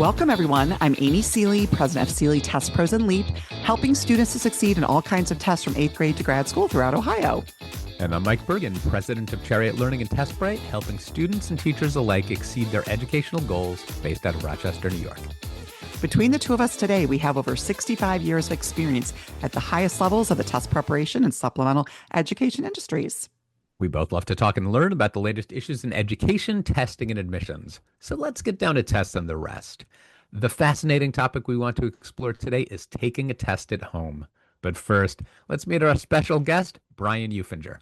Welcome, everyone. I'm Amy Seeley, president of Seeley Test Pros and LEAP, helping students to succeed in all kinds of tests from 8th grade to grad school throughout Ohio. And I'm Mike Bergen, president of Chariot Learning and TestBright, helping students and teachers alike exceed their educational goals based out of Rochester, New York. Between the two of us today, we have over 65 years of experience at the highest levels of the test preparation and supplemental education industries. We both love to talk and learn about the latest issues in education, testing, and admissions. So let's get down to tests and the rest. The fascinating topic we want to explore today is taking a test at home. But first, let's meet our special guest, Brian Eufinger.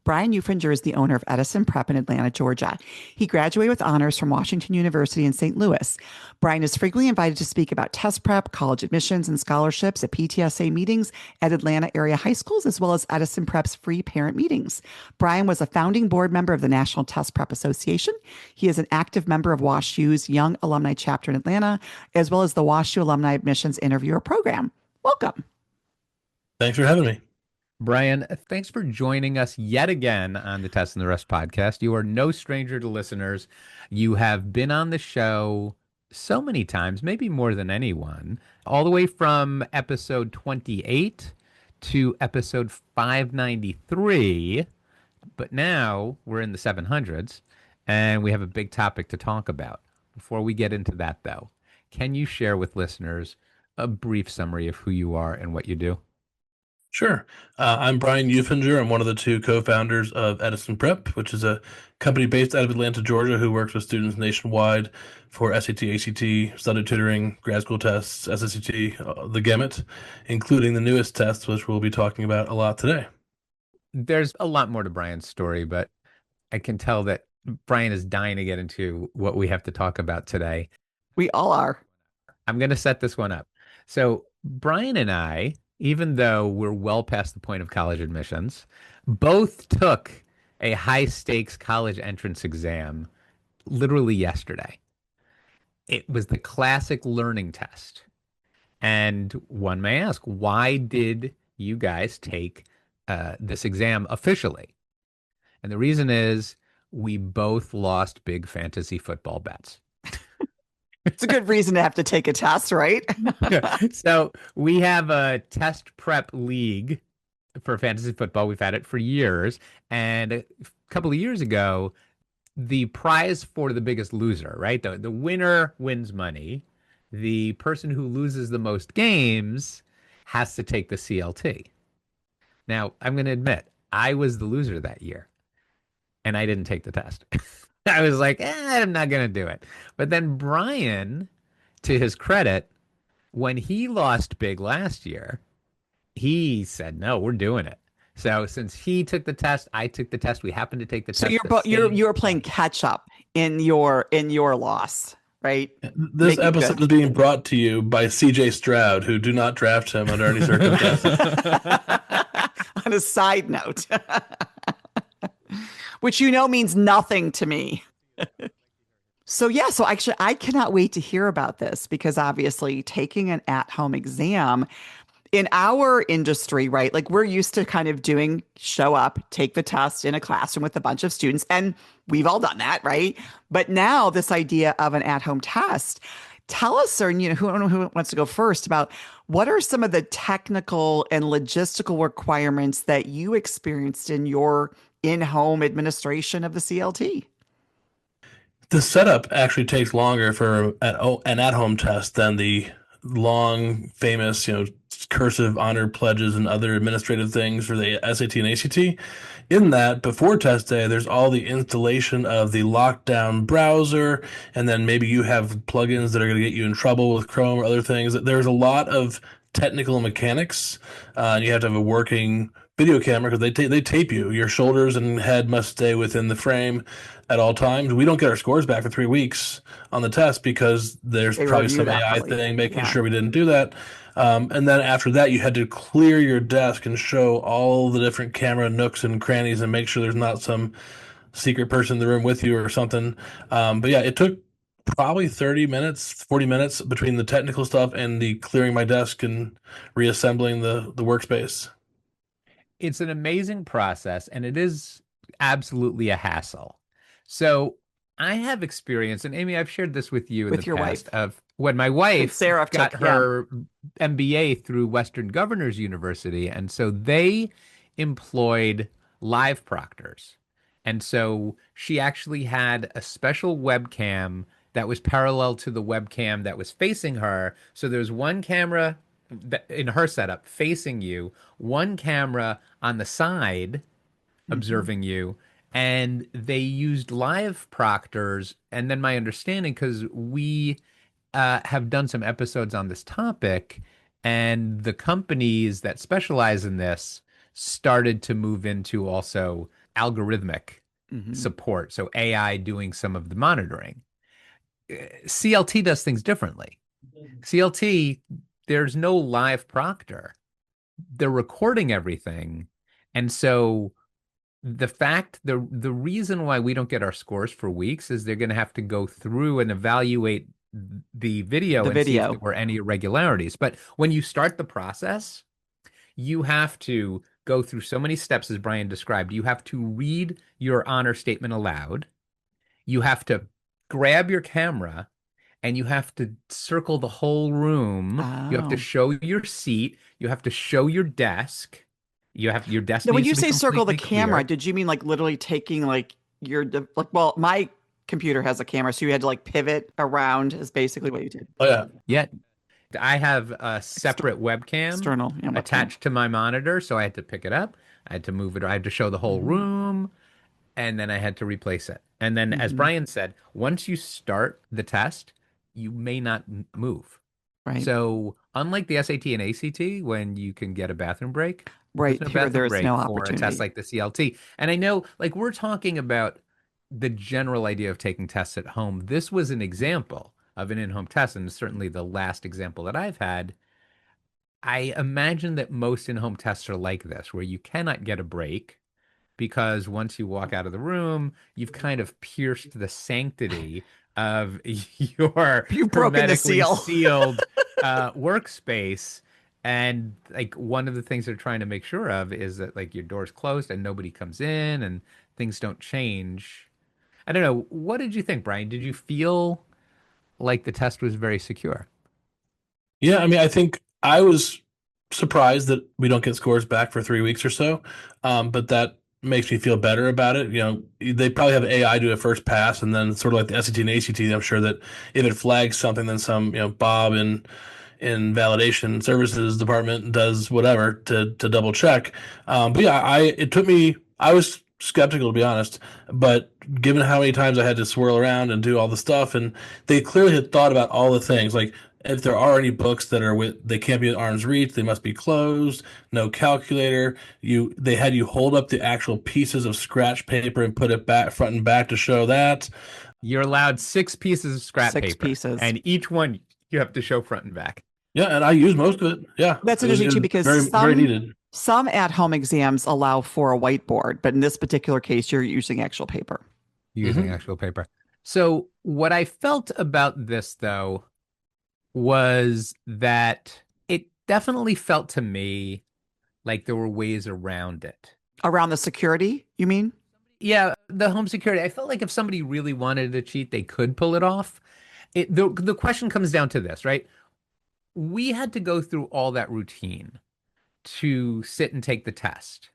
Brian Eufinger is the owner of Edison Prep in Atlanta, Georgia. He graduated with honors from Washington University in St. Louis. Brian is frequently invited to speak about test prep, college admissions, and scholarships at PTSA meetings at Atlanta area high schools, as well as Edison Prep's free parent meetings. Brian was a founding board member of the National Test Prep Association. He is an active member of WashU's Young Alumni Chapter in Atlanta, as well as the WashU Alumni Admissions Interviewer Program. Welcome. Thanks for having me. Brian, thanks for joining us yet again on the Test and the Rest podcast. You are no stranger to listeners. You have been on the show so many times, maybe more than anyone, all the way from episode 28 to episode 593. But now we're in the 700s and we have a big topic to talk about. Before we get into that, though, can you share with listeners a brief summary of who you are and what you do? Sure. I'm Brian Eufinger. I'm one of the two co-founders of Edison Prep, which is a company based out of Atlanta, Georgia, who works with students nationwide for SAT, ACT, study tutoring, grad school tests, SSCT, the gamut, including the newest tests, which we'll be talking about a lot today. There's a lot more to Brian's story, but I can tell that Brian is dying to get into what we have to talk about today. We all are. I'm going to set this one up. So Brian and I, even though we're well past the point of college admissions, both took a high-stakes college entrance exam literally yesterday. It was the classic learning test. And one may ask, why did you guys take this exam officially? And the reason is we both lost big fantasy football bets. It's a good reason to have to take a test, right? So we have a test prep league for fantasy football. We've had it for years. And a couple of years ago, the prize for the biggest loser, right? The winner wins money. The person who loses the most games has to take the CLT. Now, I'm going to admit, I was the loser that year, and I didn't take the test. I was like, I'm not going to do it. But then Brian, to his credit, when he lost big last year, he said, no, we're doing it. So since he took the test, I took the test. We happened to take the test. So you're playing catch up in your loss, right? This episode is being brought to you by CJ Stroud, who do not draft him under any circumstances. On a side note. Which means nothing to me. So actually, I cannot wait to hear about this because obviously taking an at-home exam in our industry, right? Like we're used to kind of doing show up, take the test in a classroom with a bunch of students, and we've all done that, right? But now this idea of an at-home test, tell us, or who wants to go first, about what are some of the technical and logistical requirements that you experienced in your in-home administration of the CLT? The setup actually takes longer for an at-home test than the long, famous, cursive honor pledges and other administrative things for the SAT and ACT. In that, before test day, there's all the installation of the lockdown browser, and then maybe you have plugins that are going to get you in trouble with Chrome or other things. There's a lot of technical mechanics, and you have to have a working video camera because they tape you. Your shoulders and head must stay within the frame at all times. We don't get our scores back for 3 weeks on the test because there's probably some AI thing making sure we didn't do that. And then after that, you had to clear your desk and show all the different camera nooks and crannies and make sure there's not some secret person in the room with you or something. But yeah, it took probably 30 minutes, 40 minutes between the technical stuff and the clearing my desk and reassembling the workspace. It's an amazing process, and it is absolutely a hassle. So I have experience, and Amy, I've shared this with you in the with your past, wife. of when my I think wife Sarah got took, yeah. her MBA through Western Governors University, and so they employed live proctors. And so she actually had a special webcam that was parallel to the webcam that was facing her. So there's one camera in her setup facing you, one camera on the side Hmm. observing you, and they used live proctors. And then my understanding, because we have done some episodes on this topic, and the companies that specialize in this started to move into also algorithmic Hmm. support, so AI doing some of the monitoring. CLT does things differently. CLT, there's no live proctor. They're recording everything. And so the reason why we don't get our scores for weeks is they're going to have to go through and evaluate the video The and see if there video. were any irregularities. But when you start the process, you have to go through so many steps, as Brian described. You have to read your honor statement aloud. You have to grab your camera and you have to circle the whole room. You have to Oh. show your seat. You have to show your desk. Your desk Now, when needs you to be say circle the completely camera, clear. did you mean like literally taking like like, well, my computer has a camera, so you had to like pivot around is basically what you did. Oh yeah. Yet I have a Exter separate webcam External, yeah, webcam. attached to my monitor, so I had to pick it up. I had to move it. I had to show the whole Hmm. room, and then I had to replace it. And then, as Hmm. Brian said, once you start the test, you may not move. Right. So, unlike the SAT and ACT, when you can get a bathroom break, there's Right. no Here, bathroom there's no break for a test opportunity. like the CLT. And I know, like, we're talking about the general idea of taking tests at home. This was an example of an in-home test, and certainly the last example that I've had. I imagine that most in-home tests are like this, where you cannot get a break because once you walk out of the room, you've kind of pierced the sanctity of your You've broken the hermetically seal. sealed workspace. And like one of the things they're trying to make sure of is that like your door's closed and nobody comes in and things don't change. I don't know. What did you think, Brian? Did you feel like the test was very secure? Yeah, I mean, I think I was surprised that we don't get scores back for 3 weeks or so, but that makes me feel better about it. They probably have AI do a first pass, and then sort of like the SAT and ACT, I'm sure that if it flags something, then some Bob in validation services department does whatever to double check. But yeah, I was skeptical to be honest, but given how many times I had to swirl around and do all the stuff, and they clearly had thought about all the things like if there are any books that are they can't be at arm's reach, they must be closed, no calculator. They had you hold up the actual pieces of scratch paper and put it back front and back to show that. You're allowed 6 pieces of scrap Six paper, pieces. and each one you have to show front and back. Yeah, and I used most of it. Yeah, That's it interesting too, was because very very needed. some at-home exams allow for a whiteboard, but in this particular case, you're using actual paper. Using Hmm. actual paper. So, what I felt about this, though, was that it definitely felt to me like there were ways around it. Around the security, you mean? Yeah, the home security. I felt like if somebody really wanted to cheat, they could pull it off. The question comes down to this, right? We had to go through all that routine to sit and take the test.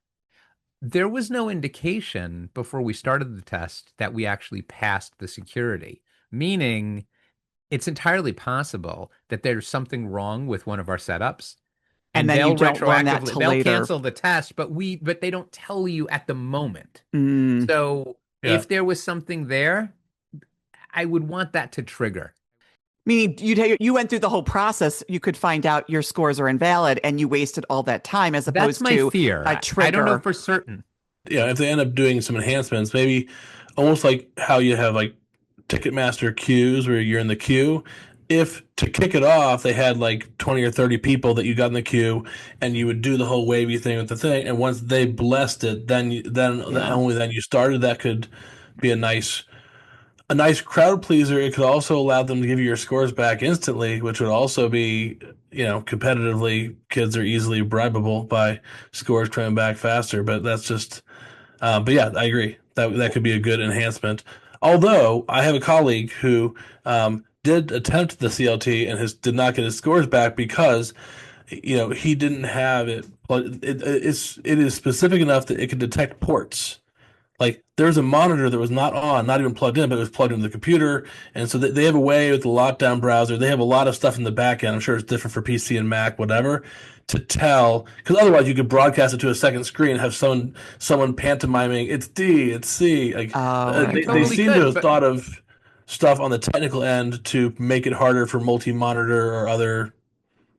There was no indication before we started the test that we actually passed the security, meaning it's entirely possible that there's something wrong with one of our setups And and then you don't learn that till they'll later. cancel the test, but they don't tell you at the moment. Mm. So Yeah. if there was something there, I would want that to trigger. Meaning you went through the whole process, you could find out your scores are invalid and you wasted all that time as That's opposed my to fear. a I don't know trigger. for certain. Yeah, if they end up doing some enhancements, maybe almost like how you have like Ticketmaster queues where you're in the queue. If to kick it off, they had like 20 or 30 people that you got in the queue and you would do the whole wavy thing with the thing. And once they blessed it, then Yeah. only then you started. That could be a nice crowd pleaser. It could also allow them to give you your scores back instantly, which would also be, competitively, kids are easily bribable by scores coming back faster. But that's just, but yeah, I agree that could be a good enhancement. Although I have a colleague who did attempt the CLT and did not get his scores back because he didn't have it. But it is specific enough that it can detect ports. Like there's a monitor that was not on, not even plugged in, but it was plugged into the computer. And so they have a way with the lockdown browser. They have a lot of stuff in the back end. I'm sure it's different for PC and Mac, whatever, to tell. Because otherwise, you could broadcast it to a second screen and have someone pantomiming, it's D, it's C. Like Oh, You they totally seem to could, have but thought of stuff on the technical end to make it harder for multi-monitor or other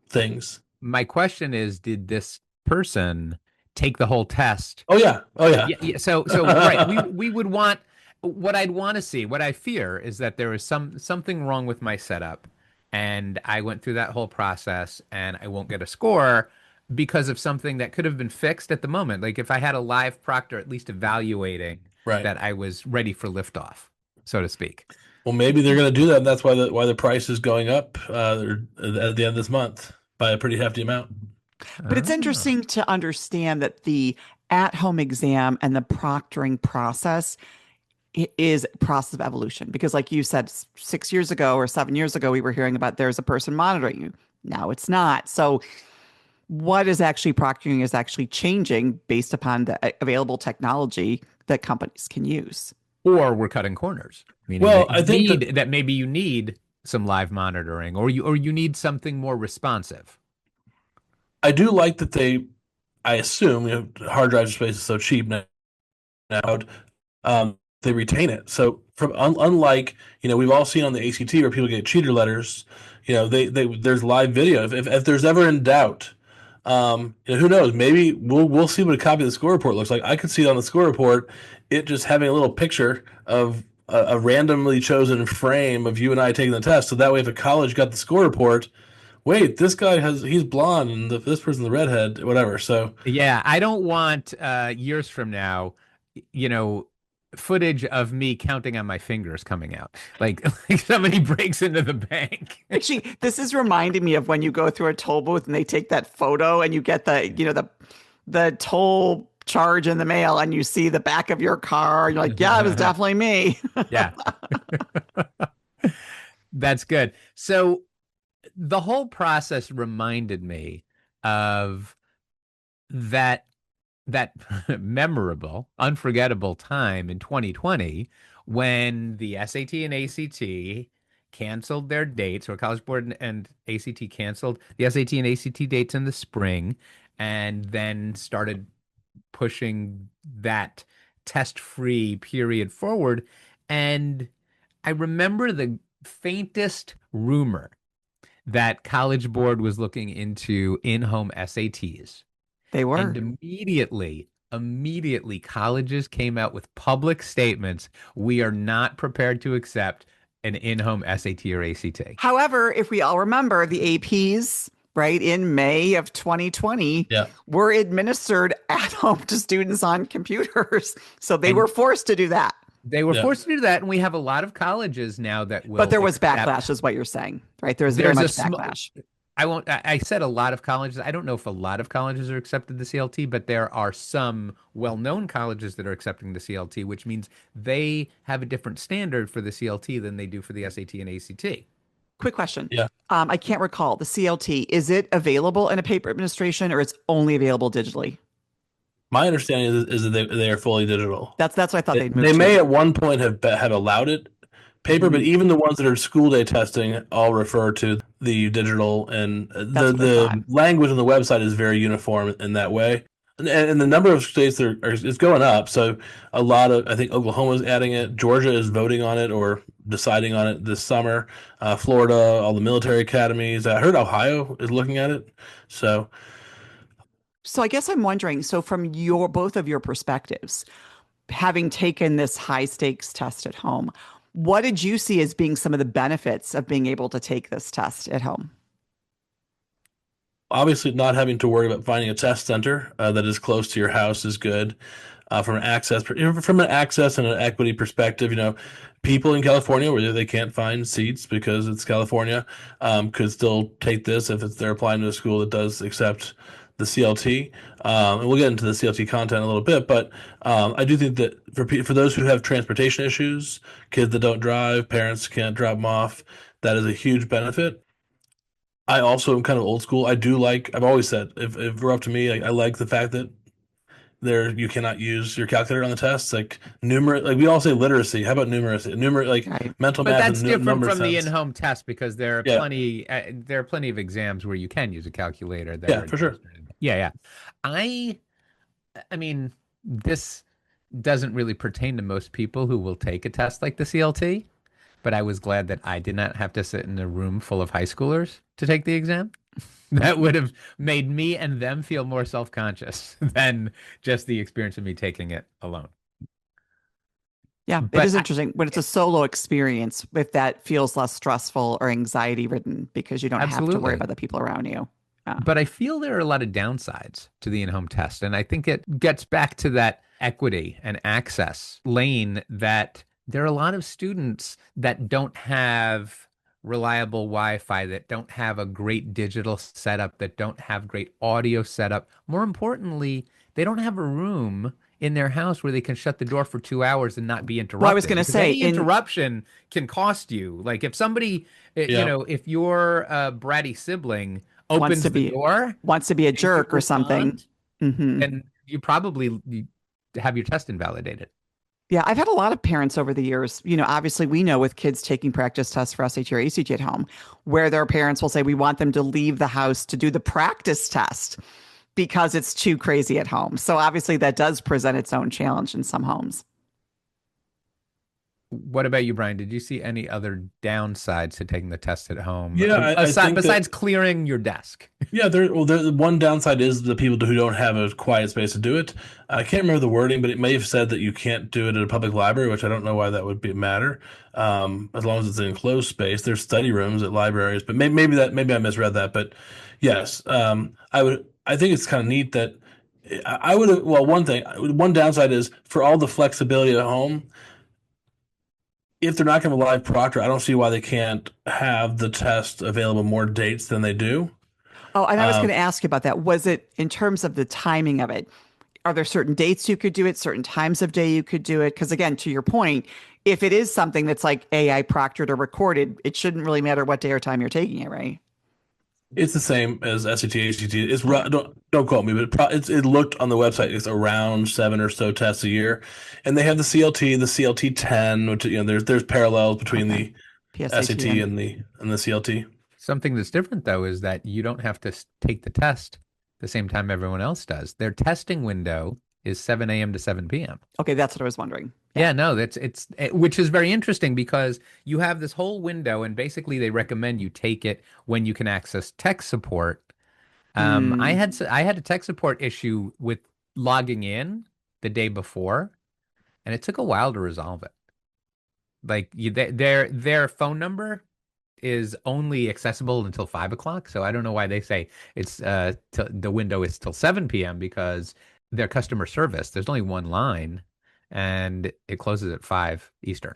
things. my question is, did this person take the whole test? Oh yeah, oh yeah. Yeah. So right, we would want what I'd want to see. What I fear is that there is something wrong with my setup, and I went through that whole process, and I won't get a score because of something that could have been fixed at the moment. Like if I had a live proctor at least evaluating Right. that I was ready for liftoff, so to speak. Well, maybe they're going to do that. And that's why the price is going up at the end of this month by a pretty hefty amount. but it's Oh. interesting to understand that the at-home exam and the proctoring process is a process of evolution because like you said 6 years ago or 7 years ago we were hearing about there's a person monitoring you. Now it's not. So what is actually proctoring is actually changing based upon the available technology that companies can use. Or we're cutting corners, meaning Well, that I think that maybe you need some live monitoring, or you need something more responsive. I do like that I assume, hard drive space is so cheap now, they retain it. So unlike, we've all seen on the ACT where people get cheater letters, there's live video. If there's ever in doubt, who knows? Maybe we'll see what a copy of the score report looks like. I could see it on the score report, it just having a little picture of a randomly chosen frame of you and I taking the test. So that way, if a college got the score report, wait, he's blonde and this person's the redhead, whatever. So Yeah, I don't want years from now, you know, footage of me counting on my fingers coming out. Like somebody breaks into the bank. Actually, this is reminding me of when you go through a toll booth and they take that photo and you get the toll charge in the mail and you see the back of your car. You're like, yeah, it was definitely me. Yeah, that's good. So the whole process reminded me of that that memorable, unforgettable time in 2020 when the SAT and ACT canceled their dates, or College Board and ACT canceled the SAT and ACT dates in the spring, and then started pushing that test-free period forward. And I remember the faintest rumor that College Board was looking into in-home SATs. They And were. immediately, colleges came out with public statements. We are not prepared to accept an in-home SAT or ACT. However, if we all remember, the APs, right, in May of 2020 yeah. were administered at home to students on computers. So they were And forced to do that. they were Yeah. forced to do that. And we have a lot of colleges now that But will there was accept. backlash, is what you're saying, right? There was very There's a much small, backlash. I won't, I said a lot of colleges. I don't know if a lot of colleges are accepted the CLT, but there are some well-known colleges that are accepting the CLT, which means they have a different standard for the CLT than they do for the SAT and ACT. Quick question. Yeah. I can't recall the CLT. Is it available in a paper administration or it's only available digitally? My understanding is that they are fully digital. That's what I thought they'd They move may to. at one point have allowed it paper, but Mhm. even the ones that are school day testing all refer to the digital, and That's what I thought. the language on the website is very uniform in that way. And the number of states that is going up. So a lot of, I think Oklahoma's adding it. Georgia is voting on it or deciding on it this summer. Florida, all the military academies. I heard Ohio is looking at it. So So I guess I'm wondering, so from your both of your perspectives, having taken this high stakes test at home, what did you see as being some of the benefits of being able to take this test at home? obviously, not having to worry about finding a test center that is close to your house is good. From an access and an equity perspective, people in California where they can't find seats because it's California, could still take this if they're applying to a school that does accept the CLT. And we'll get into the CLT content in a little bit, but I do think that for those who have transportation issues, kids that don't drive, parents can't drop them off, that is a huge benefit. I also am kind of old school. I've always said, if it were up to me, I like the fact that you cannot use your calculator on the test. Like like we all say literacy. How about numeracy? Like Right. mental But math that's and different number from the sense. in-home test because Yeah, there are plenty of exams where you can use a calculator that yeah, are for sure. administered. Yeah, yeah. I I mean, this doesn't really pertain to most people who will take a test like the CLT, but I was glad that I did not have to sit in a room full of high schoolers to take the exam. That would have made me and them feel more self-conscious than just the experience of me taking it alone. Yeah, it But is interesting when it's a solo experience, if that feels less stressful or anxiety ridden because you don't have to worry absolutely. about the people around you. Yeah. But I feel there are a lot of downsides to the in-home test. And I think it gets back to that equity and access lane that there are a lot of students that don't have reliable Wi-Fi, that don't have a great digital setup, that don't have great audio setup. More importantly, they don't have a room in their house where they can shut the door for 2 hours and not be Well, I was interrupted. going to Because say, any interruption can cost you. Like if somebody, Yeah. if your bratty sibling wants opens to the be door wants to be a and you jerk or something. respond, Hmm. then you probably have your test invalidated. Yeah, I've had a lot of parents over the years. Obviously, we know with kids taking practice tests for SAT or ACT at home, where their parents will say, we want them to leave the house to do the practice test because it's too crazy at home. So obviously, that does present its own challenge in some homes. What about you, Brian? Did you see any other downsides to taking the test at home Yeah, I aside think that besides clearing your desk? yeah, one downside is the people who don't have a quiet space to do it. I can't remember the wording, but it may have said that you can't do it at a public library, which I don't know why that would be matter. As long as it's an enclosed space, there's study rooms at libraries, but maybe I misread that. But yes, I think it's kind of neat that I would well, one downside is for all the flexibility at home. If they're not going to live proctor, I don't see why they can't have the test available more dates than they do. Oh, and I was going Um, to ask you about that. Was it in terms of the timing of it? Are there certain dates you could do it, certain times of day you could do it? Because again, to your point, if it is something that's like AI proctored or recorded, it shouldn't really matter what day or time you're taking it, right? It's the same as SAT, ACT. Okay. Don't quote me, but it looked on the website. It's around seven or so tests a year, and they have the CLT, the CLT 10, which there's parallels between Okay. the PSAT SAT and and the CLT. Something that's different though is that you don't have to take the test the same time everyone else does. Their testing window is 7 a.m. to 7 p.m. okay, that's what I was wondering. Yeah. Yeah, no, which is very interesting because you have this whole window, and basically they recommend you take it when you can access tech support. Mm. I had a tech support issue with logging in the day before, and it took a while to resolve it. Like their phone number is only accessible until 5 o'clock, so I don't know why they say it's the window is till 7 p.m. because their customer service, there's only one line and it closes at 5 Eastern.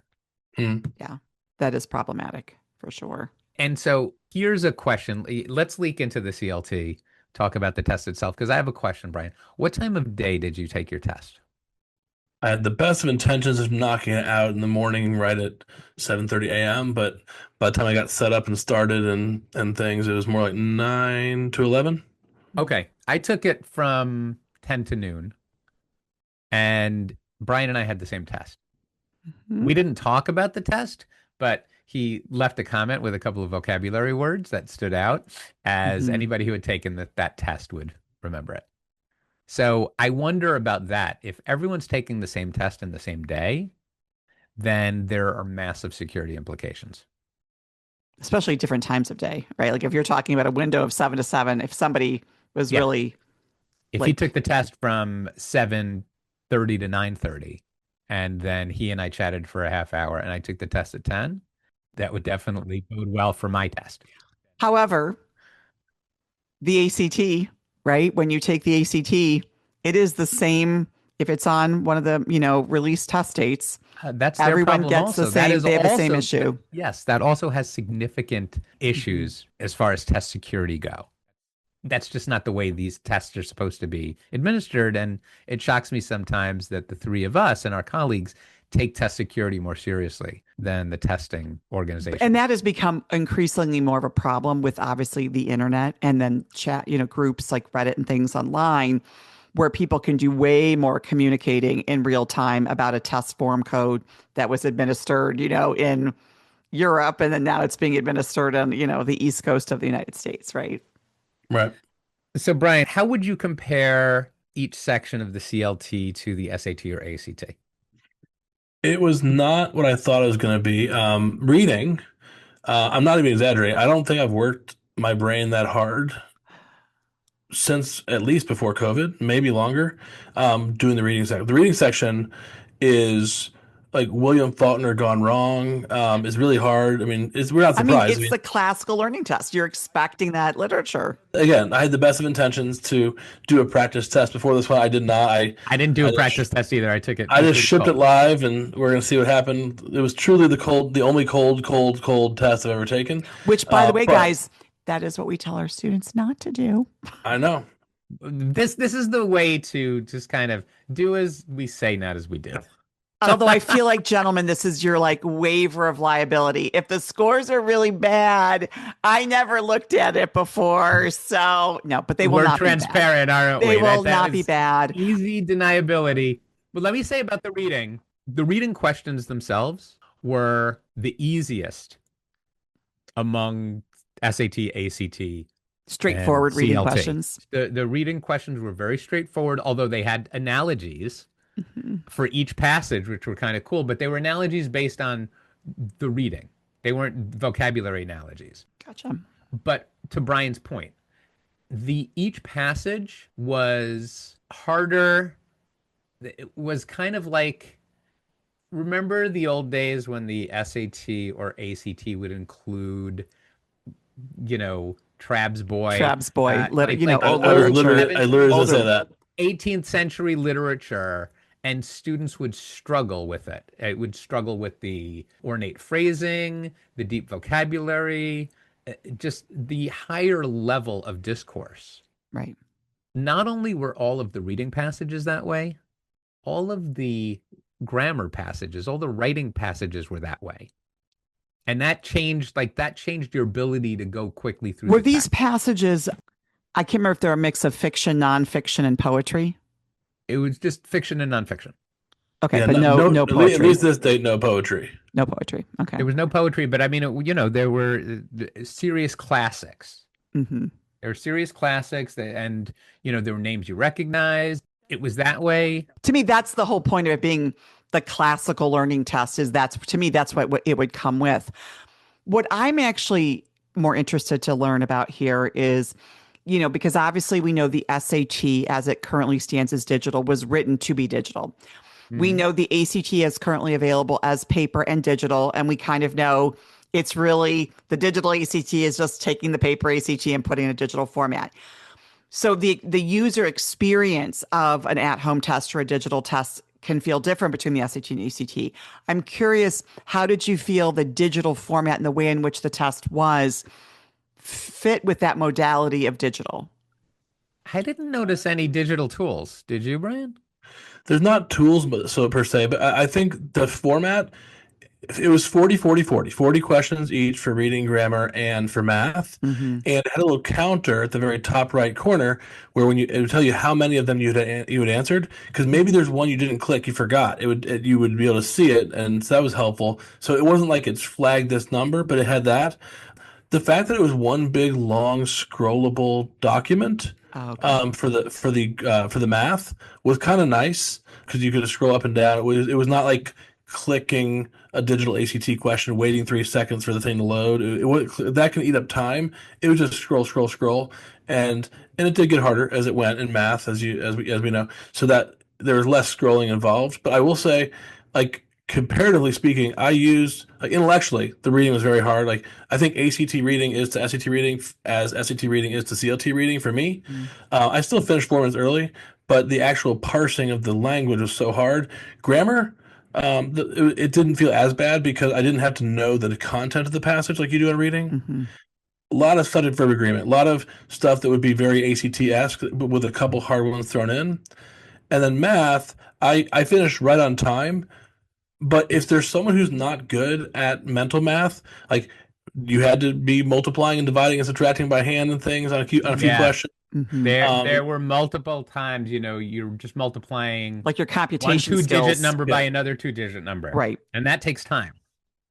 Hmm. Yeah, that is problematic for sure. And so here's a question. Let's leak into the CLT, talk about the test itself, because I have a question, Brian. What time of day did you take your test? I had the best of intentions of knocking it out in the morning, right at 7:30 a.m. But by the time I got set up and started and things, it was more like 9 to 11. Okay, I took it from 10 to noon, and Brian and I had the same test. Mhm. We didn't talk about the test, but he left a comment with a couple of vocabulary words that stood out as Mhm. anybody who had taken that test would remember it. So I wonder about that. If everyone's taking the same test in the same day, then there are massive security implications. Especially different times of day, right? Like if you're talking about a window of 7 to 7, if somebody was Yeah. really If he took like, the test from 7:30 to 9:30, and then he and I chatted for a half hour, and I took the test at 10, that would definitely bode well for my test. however, the ACT, right? When you take the ACT, it is the same if it's on one of the, release test dates. That's their Everyone problem gets the also. That same, is they have the same also, issue. yes, that also has significant Mhm. issues as far as test security go. that's just not the way these tests are supposed to be administered. And it shocks me sometimes that the three of us and our colleagues take test security more seriously than the testing And organizations. that has become increasingly more of a problem with obviously the internet and then chat, groups like Reddit and things online where people can do way more communicating in real time about a test form code that was administered, in Europe, and then now it's being administered on, the East Coast of the United States, right? Right. So, Brian, how would you compare each section of the CLT to the SAT or ACT? It was not what I thought it was going to be. Reading, I'm not even exaggerating. I don't think I've worked my brain that hard since at least before COVID, maybe longer, doing the reading section. The reading section is like William Faulkner gone wrong. It's really hard. I mean, we're not I mean, surprised. I it's mean, the classical learning test. You're expecting that literature. again, I had the best of intentions to do a practice test before this one. I did not. I didn't do a I just, practice test either. I took it I just completely shipped it cold. live, and we're gonna see what happened. It was truly the only cold test I've ever taken. Which, by the way, But guys, that is what we tell our students not to do. I know. This is the way to just kind of do as we say, not as we do. Although I feel like, gentlemen, this is your like waiver of liability. If the scores are really bad, I never looked at it before. So no, but they will We're not be bad. transparent, aren't They we? will That not be is bad. easy deniability. But let me say about the reading. The reading questions themselves were the easiest among SAT, ACT, and Straightforward reading CLT. questions. The reading questions were very straightforward, although they had analogies Mhm. for each passage, which were kind of cool, but they were analogies based on the reading. They weren't vocabulary analogies. Gotcha. But to Brian's point, the each passage was harder. It was kind of like, remember the old days when the SAT or ACT would include, Trabb's boy, Trabb's boy, old I was literature. literally, I literally was gonna say older that. 18th century literature, and students would struggle with it. It would struggle with the ornate phrasing, the deep vocabulary, just the higher level of discourse. Right. Not only were all of the reading passages that way, all of the grammar passages, all the writing passages were that way. And that changed your ability to go quickly through Were the these text. passages, I can't remember if they're a mix of fiction, nonfiction, and poetry. It was just fiction and nonfiction. Okay, Yeah, but no at poetry. least this date, no poetry. No poetry. Okay. There was no poetry, but I mean, there were serious classics. Hmm. There were serious classics, and there were names you recognized. It was that way. To me, that's the whole point of it being the classical learning test. To me, that's what it would come with. What I'm actually more interested to learn about here is, because obviously we know the SAT as it currently stands as digital was written to be digital. We Mhm. know the ACT is currently available as paper and digital, and we kind of know it's really the digital ACT is just taking the paper ACT and putting in a digital format. So the user experience of an at-home test or a digital test can feel different between the SAT and ACT. I'm curious, how did you feel the digital format and the way in which the test was fit with that modality of digital? I didn't notice any digital tools. Did you, Brian? There's not tools, but so per se, but I think the format, it was 40, 40, 40, 40 questions each for reading, grammar, and for math. Mm-hmm. And it had a little counter at the very top right corner where it would tell you how many of them you had answered. Because maybe there's one you didn't click, you forgot. You would be able to see it, and so that was helpful. So it wasn't like it's flagged this number, but it had that. The fact that it was one big long scrollable document Oh, okay. for the math was kind of nice because you could scroll up and down. It was not like clicking a digital ACT question, waiting 3 seconds for the thing to load. That can eat up time. It was just scroll, scroll, scroll, and it did get harder as it went in math, as we know. So that there was less scrolling involved. But I will say, like comparatively speaking, I used like intellectually the reading was very hard. Like I think ACT reading is to SAT reading as SAT reading is to CLT reading for me. Mm. I still finished 4 minutes early, but the actual parsing of the language was so hard. Grammar, it didn't feel as bad because I didn't have to know the content of the passage like you do in reading. Mm-hmm. a lot of subject verb agreement, a lot of stuff that would be very ACT-esque, but with a couple hard ones thrown in. And then math, I finished right on time. But if there's someone who's not good at mental math, like you had to be multiplying and dividing and subtracting by hand and things on a few Yeah. questions. Hmm. There Um, were multiple times, you're just multiplying Like your one computation two-digit skills. number by yeah, another two-digit number, Right. and that takes time.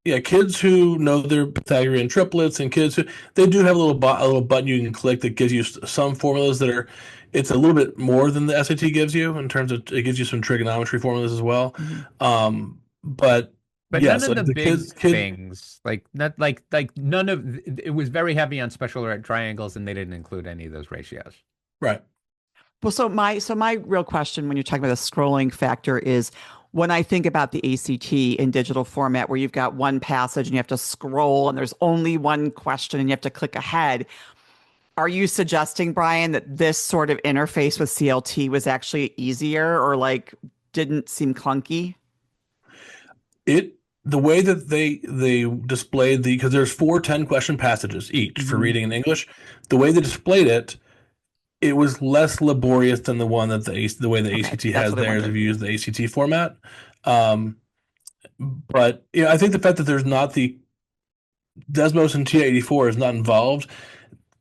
yeah, kids who know their Pythagorean triplets and kids who they do have a little button you can click that gives you some formulas that are it's a little bit more than the SAT gives you in terms of it gives you some trigonometry formulas as well. Hmm. But But none yes, of like the the big kids, things, like not like none of it was very heavy on special right triangles, and they didn't include any of those ratios. right. Well, so my real question when you're talking about the scrolling factor is when I think about the ACT in digital format where you've got one passage and you have to scroll and there's only one question and you have to click ahead, are you suggesting, Brian, that this sort of interface with CLT was actually easier or like didn't seem clunky? It the way that they displayed because there's 4 10-question passages each for Hmm. reading in English. The way they displayed it, it was less laborious than the one that the way the Okay, ACT that's has what I theirs if wondered. you use the ACT format. Um, but I think the fact that there's not the Desmos and TI-84 is not involved,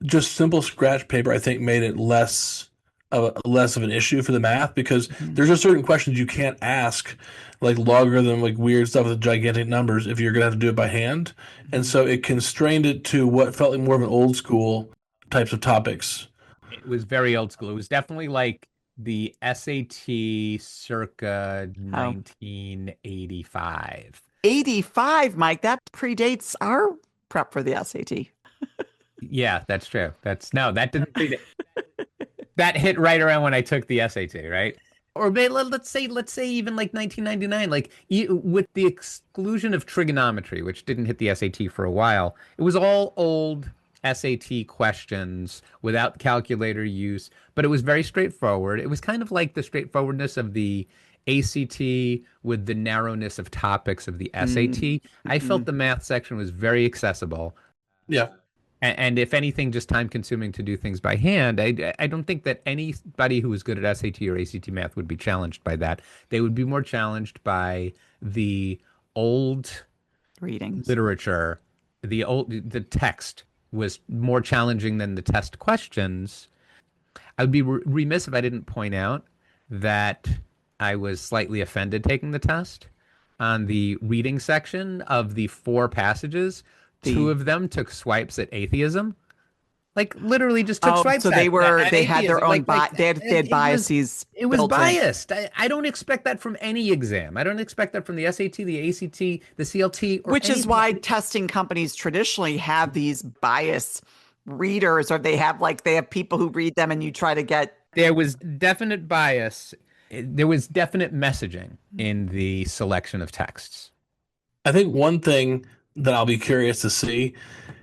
just simple scratch paper, I think made it less of an issue for the math because Mhm. there's just certain questions you can't ask, like logarithm, like weird stuff with gigantic numbers, if you're gonna have to do it by hand. And Mhm. so it constrained it to what felt like more of an old school types of topics. It was very old school. It was definitely like the SAT circa Oh, 1985. 85, Mike, that predates our prep for the SAT. Yeah, that's true. That's no, that didn't predate. That hit right around when I took the SAT, right? Or let's say even like 1999, like with the exclusion of trigonometry, which didn't hit the SAT for a while, it was all old SAT questions without calculator use, but it was very straightforward. It was kind of like the straightforwardness of the ACT with the narrowness of topics of the SAT. I Mm-hmm. felt the math section was very accessible. Yeah. And if anything, just time consuming to do things by hand. I don't think that anybody who was good at SAT or ACT math would be challenged by that. They would be more challenged by the old Readings. literature. The text was more challenging than the test questions. I would be remiss if I didn't point out that I was slightly offended taking the test. On the reading section of the four passages, two The of them took swipes at atheism. Like literally just took Oh, swipes so they were at they had their atheism. own Like they had it was biases it was built in. biased. I don't expect that from any exam. I don't expect that from the SAT, the ACT, the CLT, or Which is anything. why testing companies traditionally have these bias readers, or they have people who read them and you try to get. There was definite bias. There was definite messaging in the selection of texts. I think one thing that I'll be curious to see,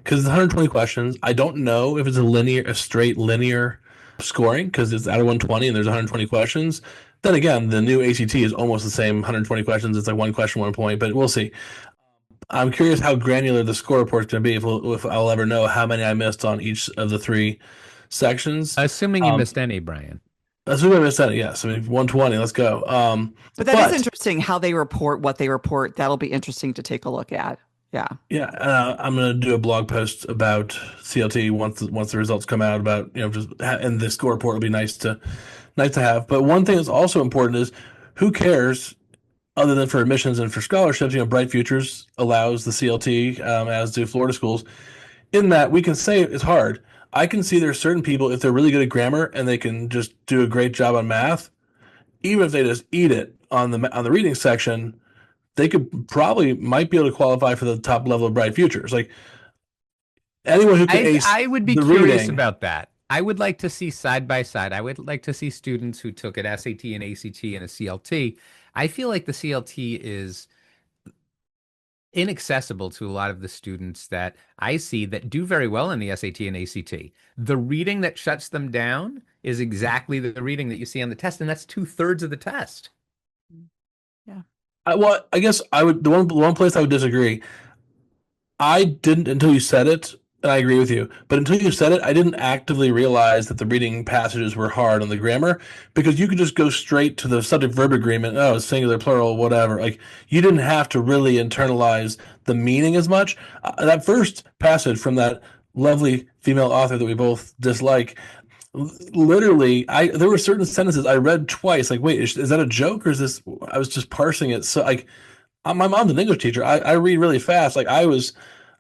because it's 120 questions, I don't know if it's a straight linear scoring, because it's out of 120 and there's 120 questions. Then again, the new ACT is almost the same 120 questions. It's like one question, 1 point, but we'll see. I'm curious how granular the score report's going to be if I'll ever know how many I missed on each of the three sections. Assuming you Um, missed any, Brian. assuming I missed that, yes. I mean, 120, let's go. But that is But interesting how they report what they report. That'll be interesting to take a look at. Yeah. yeah, I'm gonna do a blog post about CLT once the results come out about and the score report will be nice to have. But one thing that's also important is who cares other than for admissions and for scholarships. Bright Futures allows the CLT as do Florida schools. In that we can say it's hard. I can see there's certain people if they're really good at grammar and they can just do a great job on math, even if they just eat it on the reading section, they could probably might be able to qualify for the top level of Bright Futures. Like anyone who can ace I would be the curious reading. about that. I would like to see side by side. I would like to see students who took an SAT and ACT and a CLT. I feel like the CLT is inaccessible to a lot of the students that I see that do very well in the SAT and ACT. The reading that shuts them down is exactly the reading that you see on the test, and that's two-thirds of the test. Yeah. Well, I guess I would the one place I would disagree. I didn't until you said it and I agree with you. But until you said it, I didn't actively realize that the reading passages were hard on the grammar because you could just go straight to the subject-verb agreement. Oh, singular, plural, whatever. Like you didn't have to really internalize the meaning as much. That first passage from that lovely female author that we both dislike, literally, there were certain sentences I read twice. Like, wait, is that a joke or is this? I was just parsing it. So, like, my mom's an English teacher. I read really fast. Like, I was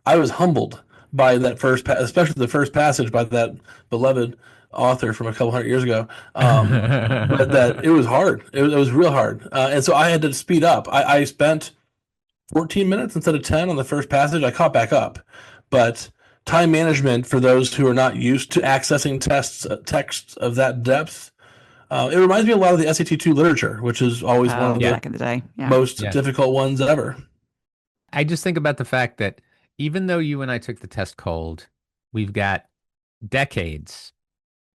humbled by that especially the first passage by that beloved author from a couple hundred years ago. But that it was hard. It was real hard, and so I had to speed up. I spent 14 minutes instead of 10 on the first passage. I caught back up, but time management for those who are not used to accessing texts of that depth. It reminds me a lot of the SAT2 literature, which is always one of the back in the day. Yeah. most difficult ones ever. I just think about the fact that even though you and I took the test cold, we've got decades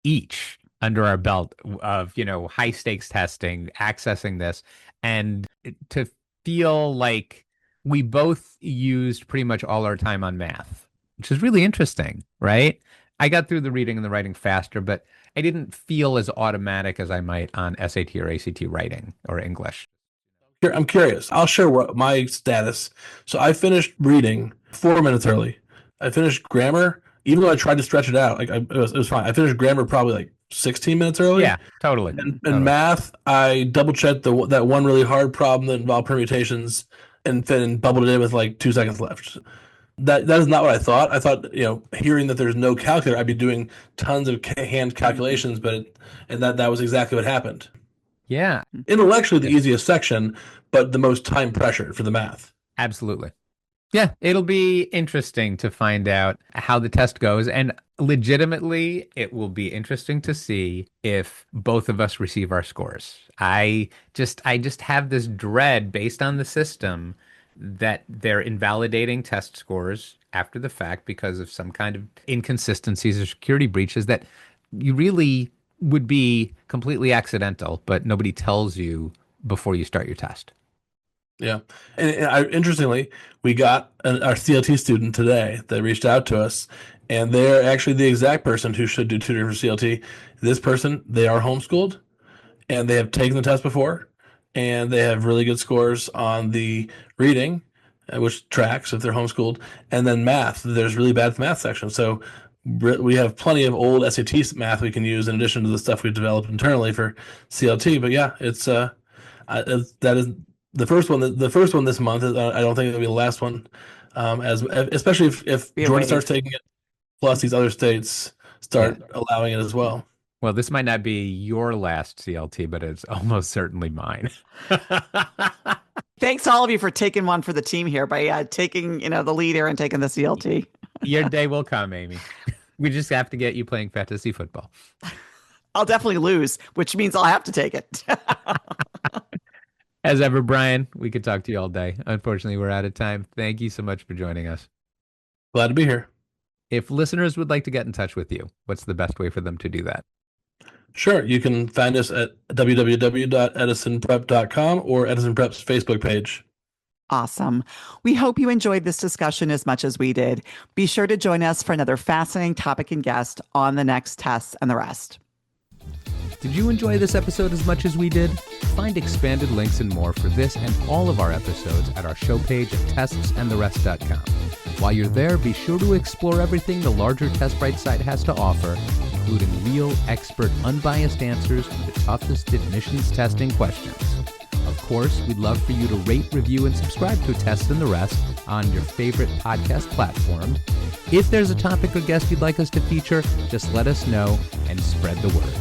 each under our belt of, high stakes testing, accessing this, and to feel like we both used pretty much all our time on math, which is really interesting, right? I got through the reading and the writing faster, but I didn't feel as automatic as I might on SAT or ACT writing or English. I'm curious. I'll share what my status. So I finished reading 4 minutes early. I finished grammar, even though I tried to stretch it out. Like it was fine. I finished grammar probably like 16 minutes early. Yeah, totally. And math, I double checked that one really hard problem that involved permutations, and then bubbled it in with like 2 seconds left. That is not what I thought. I thought, hearing that there's no calculator, I'd be doing tons of hand calculations, and that was exactly what happened. Yeah. Intellectually, the easiest section, but the most time pressured for the math. Absolutely. Yeah, it'll be interesting to find out how the test goes. And legitimately, it will be interesting to see if both of us receive our scores. I just have this dread based on the system that they're invalidating test scores after the fact because of some kind of inconsistencies or security breaches that you really would be completely accidental, but nobody tells you before you start your test. Yeah. And interestingly, we got our CLT student today that reached out to us, and they're actually the exact person who should do tutoring for CLT. This person, they are homeschooled, and they have taken the test before, and they have really good scores on the reading, which tracks if they're homeschooled, and then math. There's really bad math section. So we have plenty of old SAT math we can use in addition to the stuff we've developed internally for CLT. But yeah, it's that is the first one. The first one this month. I don't think it'll be the last one. Especially if Georgia starts taking it, plus these other states start allowing it as well. Well, this might not be your last CLT, but it's almost certainly mine. Thanks to all of you for taking one for the team here by taking the lead here and taking the CLT. Your day will come, Amy. We just have to get you playing fantasy football. I'll definitely lose, which means I'll have to take it. As ever, Brian, we could talk to you all day. Unfortunately, we're out of time. Thank you so much for joining us. Glad to be here. If listeners would like to get in touch with you, what's the best way for them to do that? Sure. You can find us at www.edisonprep.com or Edison Prep's Facebook page. Awesome. We hope you enjoyed this discussion as much as we did. Be sure to join us for another fascinating topic and guest on the next Tests and the Rest. Did you enjoy this episode as much as we did? Find expanded links and more for this and all of our episodes at our show page at testsandtherest.com. While you're there, be sure to explore everything the larger TestBright site has to offer, including real, expert, unbiased answers to the toughest admissions testing questions. Of course, we'd love for you to rate, review, and subscribe to Test and the Rest on your favorite podcast platform. If there's a topic or guest you'd like us to feature, just let us know and spread the word.